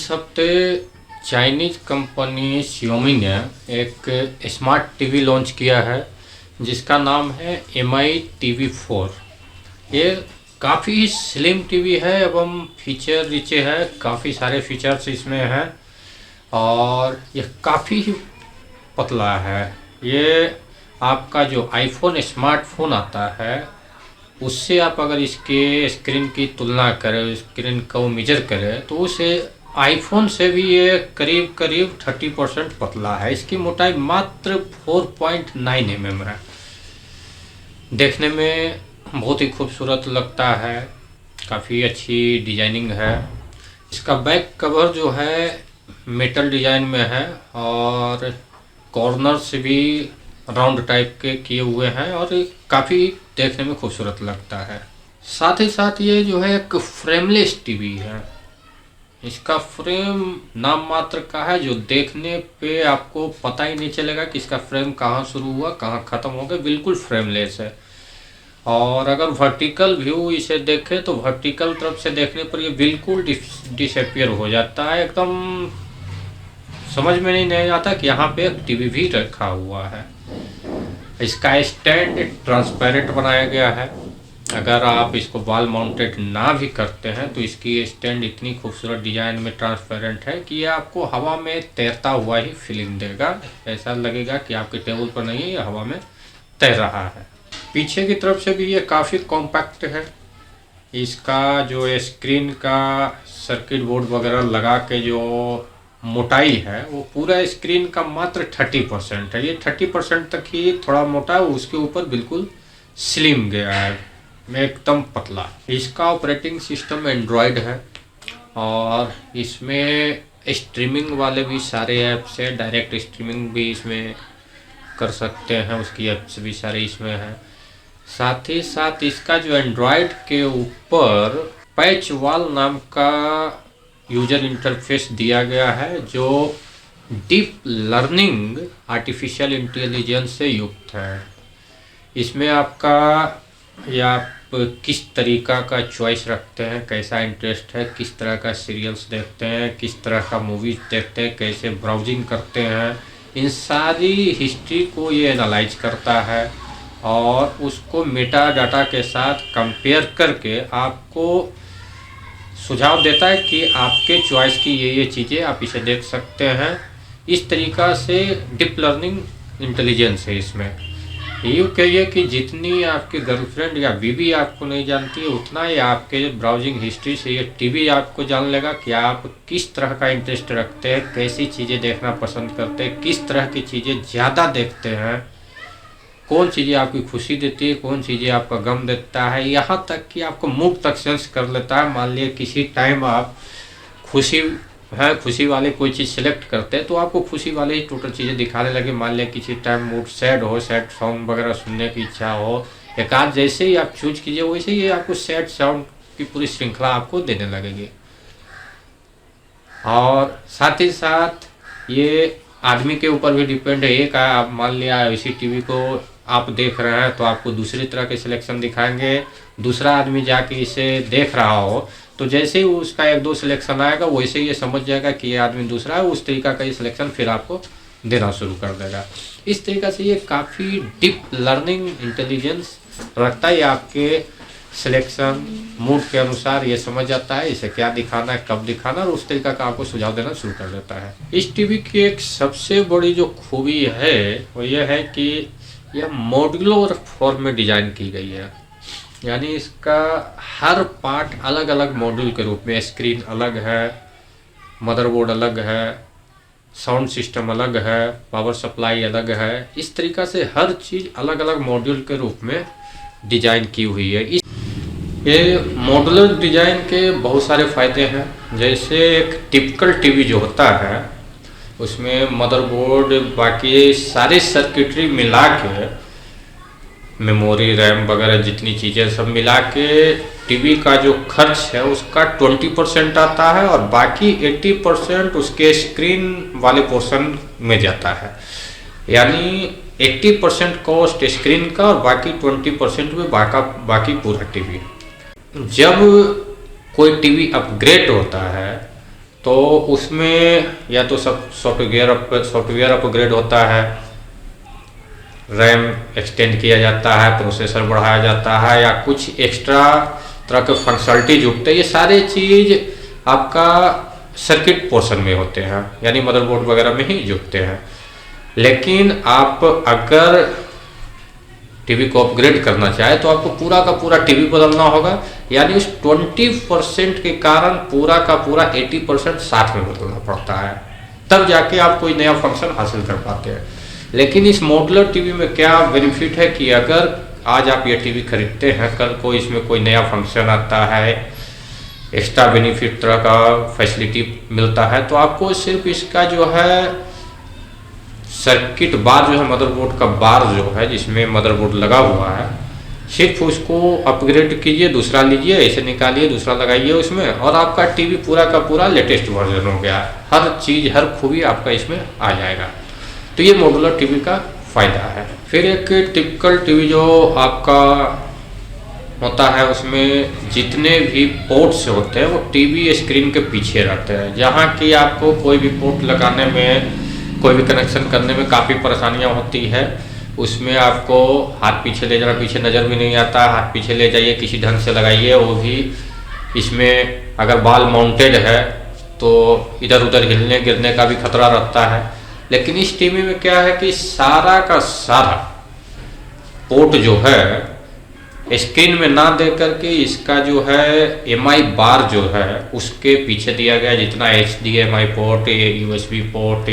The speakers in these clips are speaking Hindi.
इस हफ्ते चाइनीज कंपनी Xiaomi ने एक स्मार्ट टीवी लॉन्च किया है जिसका नाम है Mi TV 4। ये काफ़ी स्लिम टीवी है एवं फीचर रिच है, काफ़ी सारे फीचर्स इसमें हैं और ये काफ़ी पतला है। ये आपका जो आईफोन स्मार्टफोन आता है उससे आप अगर इसके स्क्रीन की तुलना करें, स्क्रीन को मेजर करें तो उसे आईफोन से भी ये करीब 30% पतला है। इसकी मोटाई मात्र 4.9 mm है। देखने में बहुत ही खूबसूरत लगता है, काफ़ी अच्छी डिजाइनिंग है। इसका बैक कवर जो है मेटल डिजाइन में है और कॉर्नर्स भी राउंड टाइप के किए हुए हैं और काफ़ी देखने में खूबसूरत लगता है। साथ ही साथ ये जो है एक फ्रेमलेस टीवी है। इसका फ्रेम नाम मात्र का है, जो देखने पे आपको पता ही नहीं चलेगा कि इसका फ्रेम कहाँ शुरू हुआ कहाँ ख़त्म हो गया, बिल्कुल फ्रेमलेस है। और अगर वर्टिकल व्यू इसे देखें तो वर्टिकल तरफ से देखने पर ये बिल्कुल डिसअपियर हो जाता है, एकदम समझ में नहीं आता कि यहाँ पे एक टीवी भी रखा हुआ है। इसका स्टैंड ट्रांसपेरेंट बनाया गया है। अगर आप इसको वॉल माउंटेड ना भी करते हैं तो इसकी स्टैंड इतनी खूबसूरत डिजाइन में ट्रांसपेरेंट है कि ये आपको हवा में तैरता हुआ ही फीलिंग देगा। ऐसा लगेगा कि आपके टेबल पर नहीं है, ये हवा में तैर रहा है। पीछे की तरफ से भी ये काफ़ी कॉम्पैक्ट है। इसका जो स्क्रीन का सर्किट बोर्ड वगैरह लगा के जो मोटाई है वो पूरा स्क्रीन का मात्र 30% है। ये 30% तक ही थोड़ा मोटा है, उसके ऊपर बिल्कुल स्लिम गया है, एकदम पतला। इसका ऑपरेटिंग सिस्टम एंड्रॉयड है और इसमें स्ट्रीमिंग वाले भी सारे ऐप्स हैं, डायरेक्ट स्ट्रीमिंग भी इसमें कर सकते हैं, उसकी ऐप्स भी सारे इसमें हैं। साथ ही साथ इसका जो एंड्रॉयड के ऊपर पैच वॉल नाम का यूजर इंटरफेस दिया गया है जो डीप लर्निंग आर्टिफिशियल इंटेलिजेंस से युक्त है। इसमें आपका या आप किस तरीका का चॉइस रखते हैं, कैसा इंटरेस्ट है, किस तरह का सीरियल्स देखते हैं, किस तरह का मूवीज देखते हैं, कैसे ब्राउजिंग करते हैं, इन सारी हिस्ट्री को ये एनालाइज करता है और उसको मेटा डाटा के साथ कंपेयर करके आपको सुझाव देता है कि आपके चॉइस की ये चीज़ें आप इसे देख सकते हैं। इस तरीका से डीप लर्निंग इंटेलिजेंस है इसमें। यूँ कहिए कि जितनी आपकी गर्लफ्रेंड या बीवी आपको नहीं जानती है उतना ही आपके ब्राउजिंग हिस्ट्री से ये टीवी आपको जान लेगा कि आप किस तरह का इंटरेस्ट रखते हैं, कैसी चीज़ें देखना पसंद करते हैं, किस तरह की चीज़ें ज़्यादा देखते हैं, कौन चीज़ें आपकी खुशी देती है, कौन चीज़ें आपका गम देता है, यहाँ तक कि आपको मूड तक सेंस कर लेता है। मान लिया किसी टाइम आप खुशी वाली कोई चीज़ सेलेक्ट करते हैं तो आपको खुशी वाले ही टोटल चीज़ें दिखाने लगे। मान लिया किसी टाइम मूड सैड हो, सैड सॉन्ग वगैरह सुनने की इच्छा हो, एक आध जैसे ही आप चूज कीजिए वैसे ही आपको सैड साउंड की पूरी श्रृंखला आपको देने लगेगी। और साथ ही साथ ये आदमी के ऊपर भी डिपेंड है। एक आप मान लिया इसी टीवी को आप देख रहे हैं तो आपको दूसरी तरह के सिलेक्शन दिखाएंगे, दूसरा आदमी जाके इसे देख रहा हो तो जैसे ही उसका एक दो सिलेक्शन आएगा वैसे ही ये समझ जाएगा कि ये आदमी दूसरा है, उस तरीका का ये सिलेक्शन फिर आपको देना शुरू कर देगा। इस तरीका से ये काफ़ी डीप लर्निंग इंटेलिजेंस रखता है। आपके सिलेक्शन मूड के अनुसार ये समझ जाता है इसे क्या दिखाना है, कब दिखाना, और उस तरीका का आपको सुझाव देना शुरू कर देता है। इस टीवी की एक सबसे बड़ी जो खूबी है वो ये है कि यह मॉड्यूलर फॉर्म में डिजाइन की गई है। यानी इसका हर पार्ट अलग अलग मॉड्यूल के रूप में, स्क्रीन अलग है, मदरबोर्ड अलग है, साउंड सिस्टम अलग है, पावर सप्लाई अलग है, इस तरीका से हर चीज़ अलग अलग मॉड्यूल के रूप में डिजाइन की हुई है। ये मॉड्यूलर डिजाइन के बहुत सारे फायदे हैं। जैसे एक टिपिकल टीवी जो होता है उसमें मदरबोर्ड बाकी सारी सर्किटरी मिला के, मेमोरी, रैम वगैरह जितनी चीज़ें सब मिला के टीवी का जो खर्च है उसका 20% आता है और बाकी 80% उसके स्क्रीन वाले पोर्शन में जाता है। यानी 80% कॉस्ट स्क्रीन का और बाकी 20% में बाकी पूरा टीवी। जब कोई टीवी अपग्रेड होता है तो उसमें या तो सब सॉफ्टवेयर अपग्रेड होता है, रैम एक्सटेंड किया जाता है, प्रोसेसर बढ़ाया जाता है, या कुछ एक्स्ट्रा तरह के फंक्शनलिटी जुड़ते हैं। ये सारे चीज़ आपका सर्किट पोर्शन में होते हैं, यानी मदरबोर्ड वगैरह में ही जुड़ते हैं। लेकिन आप अगर टीवी को अपग्रेड करना चाहे तो आपको पूरा का पूरा टीवी बदलना होगा, यानी उस 20% के कारण पूरा का पूरा 80% साथ में बदलना पड़ता है, तब जाके आप कोई नया फंक्शन हासिल कर पाते हैं। लेकिन इस मॉड्यूलर टीवी में क्या बेनिफिट है कि अगर आज आप ये टीवी खरीदते हैं, कल को इसमें कोई नया फंक्शन आता है, एक्स्ट्रा बेनिफिट तरह का फैसिलिटी मिलता है, तो आपको सिर्फ इसका जो है सर्किट बार जो है, मदरबोर्ड का बार जो है जिसमें मदरबोर्ड लगा हुआ है, सिर्फ उसको अपग्रेड कीजिए, दूसरा लीजिए, ऐसे निकालिए, दूसरा लगाइए उसमें, और आपका टीवी पूरा का पूरा लेटेस्ट वर्जन हो गया। हर चीज़, हर खूबी आपका इसमें आ जाएगा। तो ये मॉड्यूलर टीवी का फ़ायदा है। फिर एक टिपिकल टीवी जो आपका होता है, उसमें जितने भी पोर्ट्स होते हैं वो टीवी स्क्रीन के पीछे रहते हैं, जहाँ की आपको कोई भी पोर्ट लगाने में, कोई भी कनेक्शन करने में काफ़ी परेशानियाँ होती है। उसमें आपको हाथ पीछे ले जाना, पीछे नज़र भी नहीं आता, हाथ पीछे ले जाइए, किसी ढंग से लगाइए, वो भी इसमें अगर बाल माउंटेड है तो इधर उधर हिलने गिरने का भी खतरा रहता है। लेकिन इस टीवी में क्या है कि सारा का सारा पोर्ट जो है स्क्रीन में ना दे करके इसका जो है एमआई बार जो है उसके पीछे दिया गया। जितना HDMI port, USB port,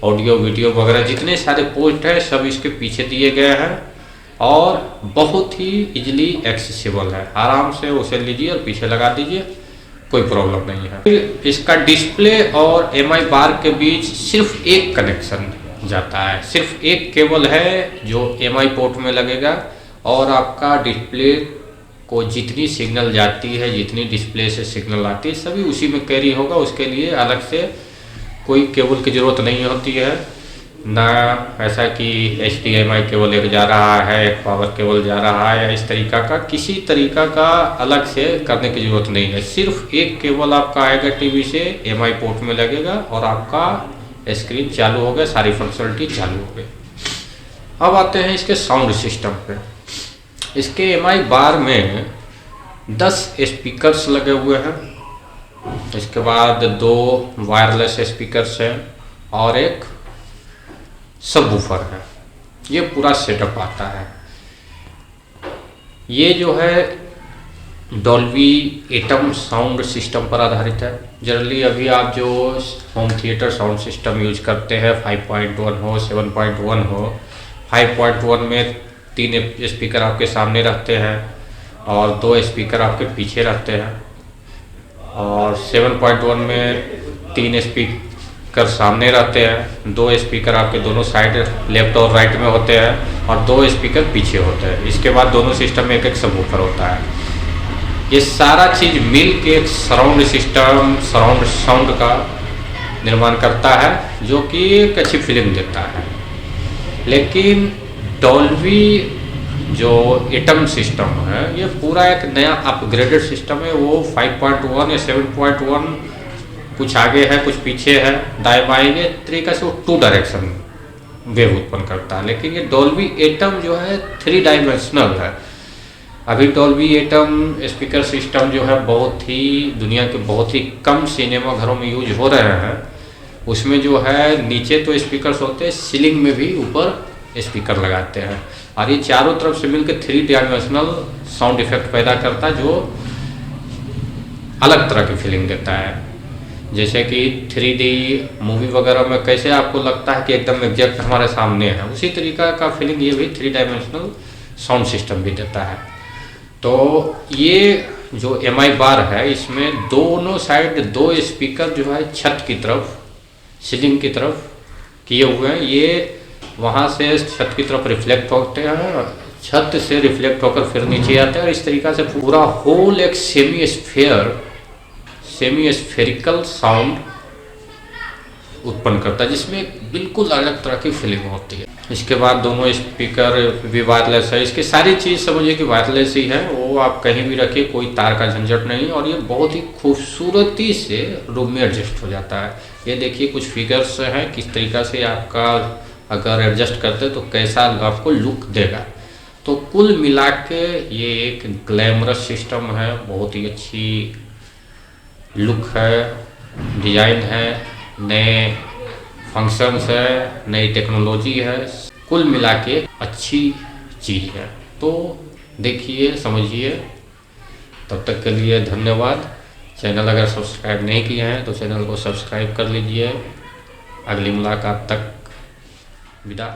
audio video वगैरह जितने सारे पोर्ट हैं सब इसके पीछे दिए गए हैं, और बहुत ही इजीली एक्सेसिबल है। आराम से उसे लीजिए और पीछे लगा दीजिए, कोई प्रॉब्लम नहीं है। फिर इसका डिस्प्ले और एमआई बार के बीच सिर्फ एक कनेक्शन जाता है, सिर्फ एक केबल है जो एमआई पोर्ट में लगेगा, और आपका डिस्प्ले को जितनी सिग्नल जाती है, जितनी डिस्प्ले से सिग्नल आती है, सभी उसी में कैरी होगा। उसके लिए अलग से कोई केबल की ज़रूरत नहीं होती है, ना ऐसा कि HDMI केबल एक जा रहा है, एक पावर केबल जा रहा है, या इस तरीका का किसी तरीका का अलग से करने की ज़रूरत नहीं है। सिर्फ एक केबल आपका आएगा टीवी से, एमआई पोर्ट में लगेगा, और आपका स्क्रीन चालू हो गया, सारी फंक्शनलिटी चालू हो गई। अब आते हैं इसके साउंड सिस्टम पे। इसके एमआई बार में 10 स्पीकर्स लगे हुए हैं, इसके बाद 2 वायरलेस स्पीकर्स हैं और एक सबवूफर है। ये पूरा सेटअप आता है। ये जो है डॉल्बी एटम साउंड सिस्टम पर आधारित है। जनरली अभी आप जो home theatre sound system use करते हैं, 5.1 हो, 7.1 हो, 5.1 में 3 स्पीकर आपके सामने रहते हैं और 2 स्पीकर आपके पीछे रहते हैं, और 7.1 में 3 स्पीकर सामने रहते हैं, 2 स्पीकर आपके दोनों साइड लेफ्ट और राइट में होते हैं, और 2 स्पीकर पीछे होते हैं। इसके बाद दोनों सिस्टम में एक सबवूफर होता है। ये सारा चीज़ मिल के एक सराउंड सिस्टम, सराउंड साउंड का निर्माण करता है, जो कि एक अच्छी फीलिंग देता है। लेकिन डॉल्बी जो एटम सिस्टम है, ये पूरा एक नया अपग्रेडेड सिस्टम है। वो 5.1 या 7.1 कुछ आगे है, कुछ पीछे है, दाएं बाएं, ये तरीका से वो 2 डायरेक्शन वेव उत्पन्न करता है। लेकिन ये डॉल्बी एटम जो है 3 डायमेंशनल है। अभी डॉल्बी एटम स्पीकर सिस्टम जो है बहुत ही दुनिया के बहुत ही कम सिनेमा घरों में यूज हो रहे हैं। उसमें जो है नीचे तो स्पीकर्स होते हैं, सीलिंग में भी ऊपर स्पीकर लगाते हैं, और ये चारों तरफ से मिलकर 3 डायमेंशनल साउंड इफेक्ट पैदा करता है, जो अलग तरह की फीलिंग देता है। जैसे कि 3D मूवी वगैरह में कैसे आपको लगता है कि एकदम एग्जैक्ट हमारे सामने है, उसी तरीका का फीलिंग ये भी 3 डायमेंशनल साउंड सिस्टम भी देता है। तो ये जो एमआई बार है, इसमें दोनों साइड 2 स्पीकर जो है छत की तरफ, सीलिंग की तरफ किए हुए हैं। ये वहाँ से छत की तरफ रिफ्लेक्ट होते हैं, छत से रिफ्लेक्ट होकर फिर नीचे आते हैं, और इस तरीका से पूरा होल एक सेमी स्फेरिकल साउंड उत्पन्न करता है, जिसमें एक बिल्कुल अलग तरह की फीलिंग होती है। इसके बाद दोनों स्पीकर भी वायरलेस है, इसकी सारी चीज़ समझिए कि वायरलेस ही है, वो आप कहीं भी रखिए, कोई तार का झंझट नहीं। और ये बहुत ही खूबसूरती से रूम में एडजस्ट हो जाता है। ये देखिए कुछ फिगर्स हैं किस तरीक़ा से आपका अगर एडजस्ट करते तो कैसा आपको लुक देगा। तो कुल मिला के ये एक ग्लैमरस सिस्टम है, बहुत ही अच्छी लुक है, डिज़ाइन है, नए फंक्शंस है, नई टेक्नोलॉजी है, कुल मिला के अच्छी चीज़ है। तो देखिए समझिए। तब तक के लिए धन्यवाद। चैनल अगर सब्सक्राइब नहीं किए हैं तो चैनल को सब्सक्राइब कर लीजिए। अगली मुलाकात तक विदा।